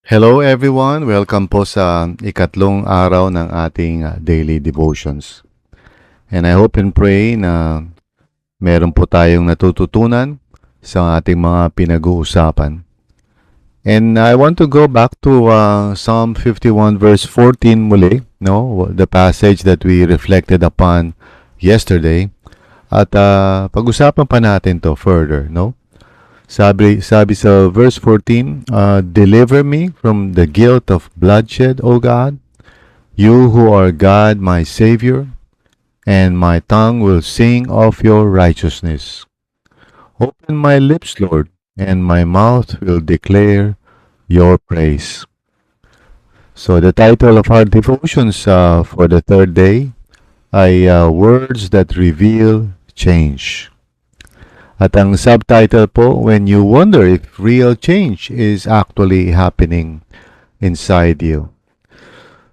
Hello everyone! Welcome po sa ikatlong araw ng ating daily devotions. And I hope and pray na meron po tayong natututunan sa ating mga pinag-uusapan. And I want to go back to Psalm 51 verse 14 muli, no? The passage that we reflected upon yesterday. At pag-usapan pa natin to further, no? Sabi sa verse 14, Deliver me from the guilt of bloodshed, O God, you who are God, my Savior, and my tongue will sing of your righteousness. Open my lips, Lord, and my mouth will declare your praise. So the title of our devotions for the third day ay Words that Reveal Change. At ang subtitle po, When You Wonder If Real Change is Actually Happening Inside You.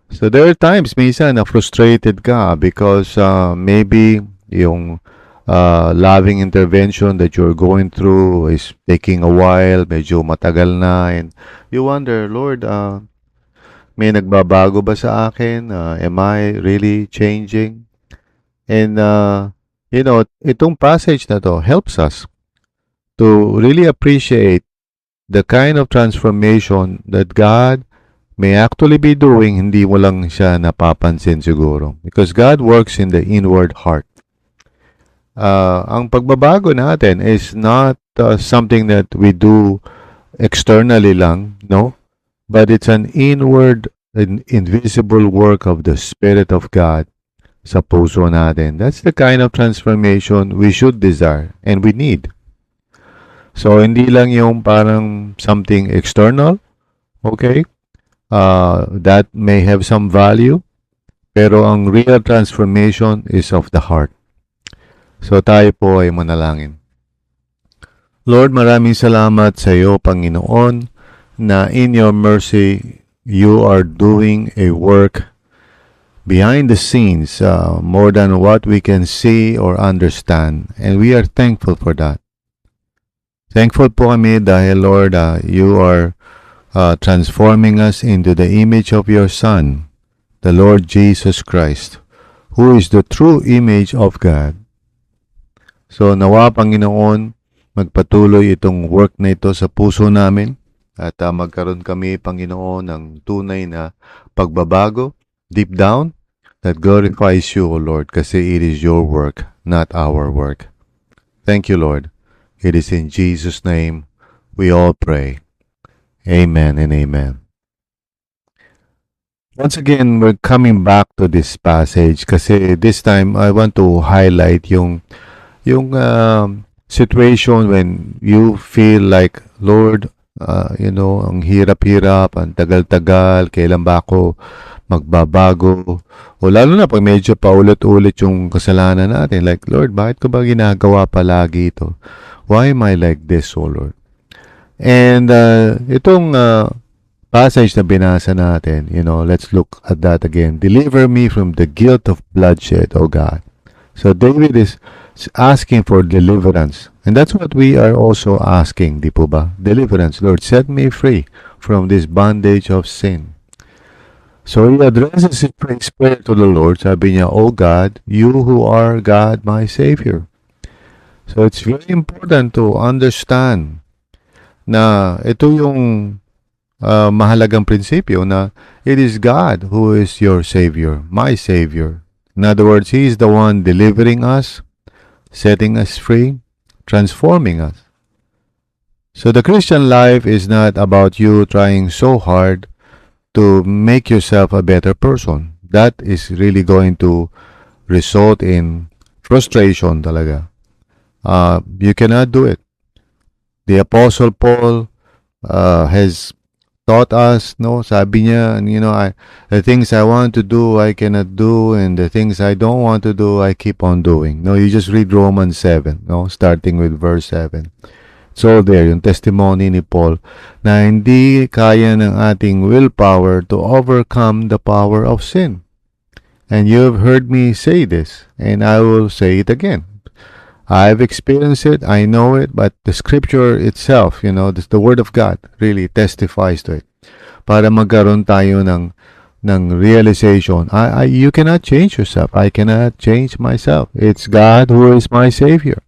So there are times minsan na frustrated ka because maybe yung loving intervention that you're going through is taking a while, medyo matagal na, and you wonder, Lord, may nagbabago ba sa akin? Am I really changing? And itong passage na to helps us to really appreciate the kind of transformation that God may actually be doing, hindi mo lang siya napapansin siguro. Because God works in the inward heart. Ang pagbabago natin is not something that we do externally lang, no? But it's an inward and invisible work of the Spirit of God sa puso natin. That's the kind of transformation we should desire and we need. So, hindi lang yung parang something external, okay? That may have some value, pero ang real transformation is of the heart. So, tayo po ay manalangin. Lord, maraming salamat sa iyo, Panginoon, na in your mercy, you are doing a work behind the scenes, more than what we can see or understand. And we are thankful for that. Thankful po kami dahil, Lord, you are transforming us into the image of your Son, the Lord Jesus Christ, who is the true image of God. So nawa, Panginoon, magpatuloy itong work na ito sa puso namin at magkaroon kami, Panginoon, ng tunay na pagbabago deep down that glorifies you, O Lord, kasi it is your work, not our work. Thank you, Lord. It is in Jesus' name we all pray. Amen and amen. Once again, we're coming back to this passage kasi this time I want to highlight yung situation when you feel like, Lord, ang hirap-hirap, ang tagal-tagal, kailan ba ako magbabago? O lalo na pag medyo paulit-ulit yung kasalanan natin. Like, Lord, bakit ko ba ginagawa palagi ito? Why am I like this, O Lord? And itong passage na binasa natin, let's look at that again. Deliver me from the guilt of bloodshed, O God. So David is asking for deliverance. And that's what we are also asking, di po ba? Deliverance. Lord, set me free from this bondage of sin. So he addresses his prayer to the Lord. Sabi niya, O God, you who are God, my Savior. So it's very important to understand na ito yung mahalagang prinsipyo na it is God who is your Savior, my Savior. In other words, He is the one delivering us, setting us free, transforming us. So the Christian life is not about you trying so hard to make yourself a better person. That is really going to result in frustration talaga. You cannot do it. The Apostle Paul has taught us, sabi niya, the things I want to do, I cannot do, and the things I don't want to do, I keep on doing. You just read Romans 7, starting with verse 7. So there, yung testimony ni Paul na hindi kaya ng ating willpower to overcome the power of sin. And you have heard me say this, and I will say it again. I've experienced it, I know it, but the scripture itself, the word of God really testifies to it. Para magkaroon tayo ng realization, you cannot change yourself. I cannot change myself. It's God who is my Savior.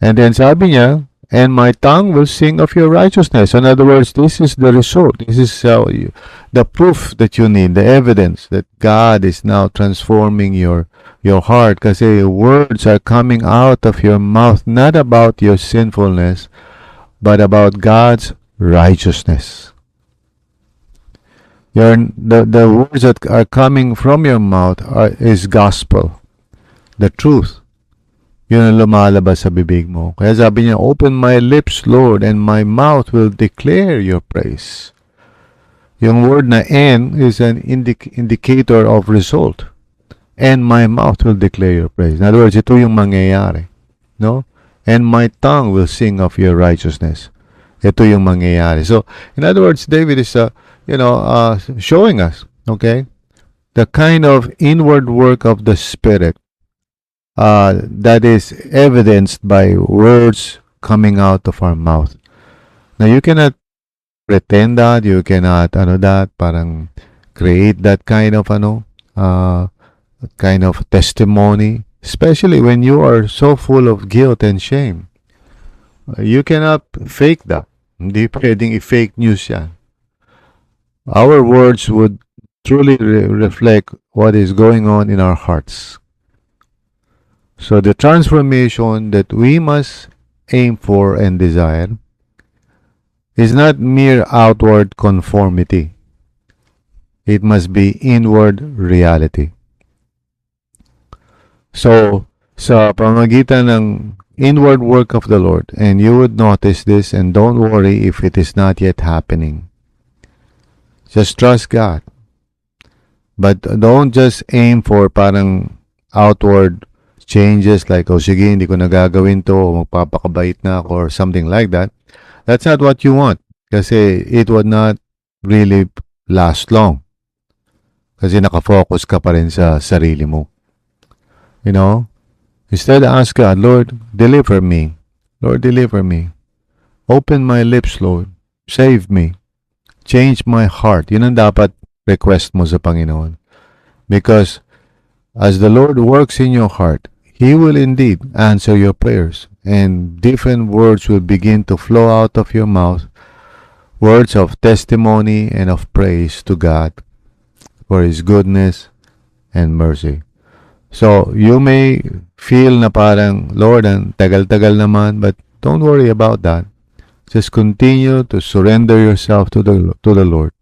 And then sabi niya, and my tongue will sing of your righteousness. In other words, this is the result. This is the proof that you need, the evidence that God is now transforming your heart. Kasi words are coming out of your mouth not about your sinfulness, but about God's righteousness. The words that are coming from your mouth is gospel, the truth. Yun ang lumalabas sa bibig mo. Kaya sabi niya, open my lips, Lord, and my mouth will declare your praise. Yung word na "and" is an indicator of result. And my mouth will declare your praise. In other words, ito yung mangyayari. No? And my tongue will sing of your righteousness. Ito yung mangyayari. So, in other words, David is, showing us, okay, the kind of inward work of the Spirit that is evidenced by words coming out of our mouth. Now, you cannot pretend that, you cannot, parang create that kind of, testimony, especially when you are so full of guilt and shame. You cannot fake that. Hindi pwedeng i-fake news yan. Our words would truly reflect what is going on in our hearts. So the transformation that we must aim for and desire is not mere outward conformity. It must be inward reality. So, sa pamagitan ng inward work of the Lord, and you would notice this, and don't worry if it is not yet happening. Just trust God. But don't just aim for parang outward changes like, oh sige, hindi ko nagagawin to, o magpapakabait na ako, or something like that. That's not what you want. Kasi it would not really last long. Kasi nakafocus ka pa rin sa sarili mo. Instead ask God, Lord, deliver me. Lord, deliver me. Open my lips, Lord. Save me. Change my heart. Yun ang dapat request mo sa Panginoon. Because as the Lord works in your heart, He will indeed answer your prayers, and different words will begin to flow out of your mouth, words of testimony and of praise to God for His goodness and mercy. So, you may feel na parang, Lord, ang tagal-tagal naman, but don't worry about that. Just continue to surrender yourself to the Lord.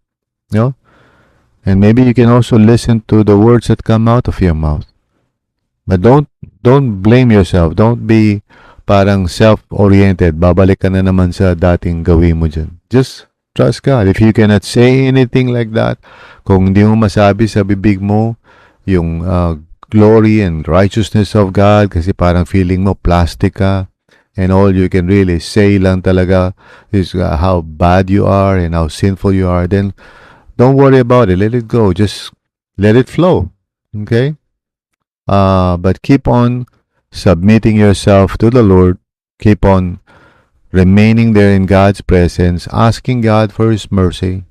And maybe you can also listen to the words that come out of your mouth. But don't blame yourself. Don't be parang self-oriented. Babalik ka na naman sa dating gawin mo dyan. Just trust God. If you cannot say anything like that, kung hindi mo masabi sa bibig mo yung glory and righteousness of God, kasi parang feeling mo plastic ka, and all you can really say lang talaga is how bad you are and how sinful you are, then don't worry about it. Let it go. Just let it flow. Okay? But keep on submitting yourself to the Lord. Keep on remaining there in God's presence, asking God for His mercy.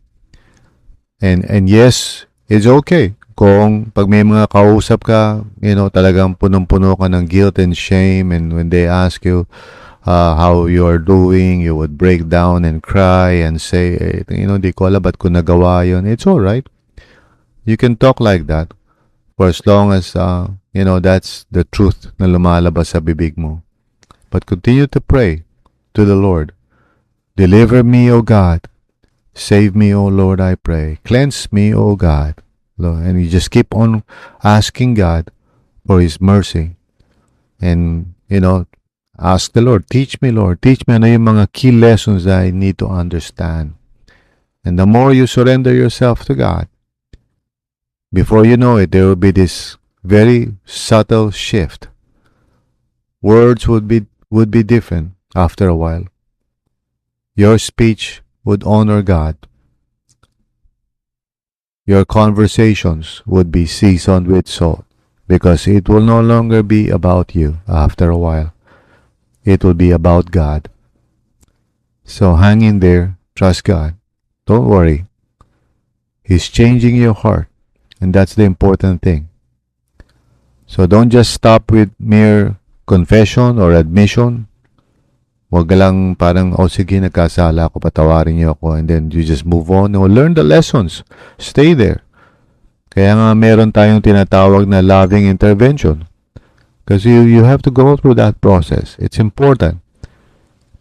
And yes, it's okay. Kung pag may mga kausap ka, talagang punong-puno ka ng guilt and shame, and when they ask you how you are doing, you would break down and cry and say, di ko alam ba't ko nagawa yun. It's all right. You can talk like that for as long as, that's the truth na lumalabas sa bibig mo. But continue to pray to the Lord. Deliver me, O God. Save me, O Lord, I pray. Cleanse me, O God. And you just keep on asking God for His mercy. And, ask the Lord, teach me, Lord. Teach me ano yung mga key lessons that I need to understand. And the more you surrender yourself to God, before you know it, there will be this very subtle shift. Words would be different after a while. Your speech would honor God. Your conversations would be seasoned with salt. because it will no longer be about you after a while. It will be about God. So hang in there, trust God. Don't worry. He's changing your heart, and that's the important thing. So don't just stop with mere confession or admission. Huwag lang parang, oh sige, nagkasala ako, patawarin niyo ako, and then you just move on. No, learn the lessons. Stay there. Kaya nga meron tayong tinatawag na loving intervention. Because you have to go through that process. It's important.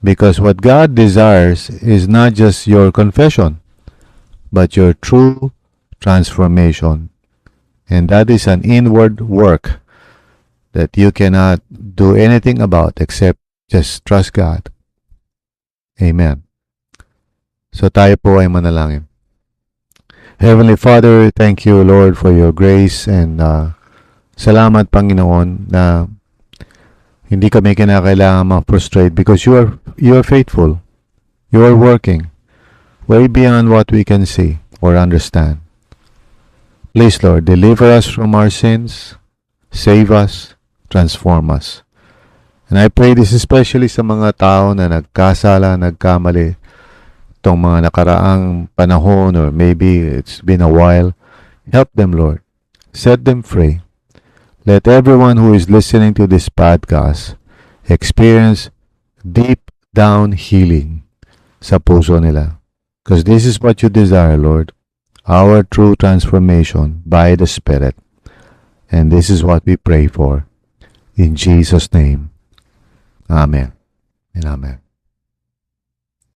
Because what God desires is not just your confession, but your true transformation. And that is an inward work that you cannot do anything about except just trust God. Amen. So tayo po ay manalangin. Heavenly Father, thank you, Lord, for your grace, and salamat, Panginoon, na hindi kami kinakailangan ma-frustrate because you are faithful. You are working way beyond what we can see or understand. Please, Lord, deliver us from our sins, save us, transform us. And I pray this especially sa mga tao na nagkasala, nagkamali itong mga nakaraang panahon, or maybe it's been a while. Help them, Lord. Set them free. Let everyone who is listening to this podcast experience deep down healing sa puso nila. Because this is what you desire, Lord. Our true transformation by the Spirit. And this is what we pray for. In Jesus' name. Amen and amen.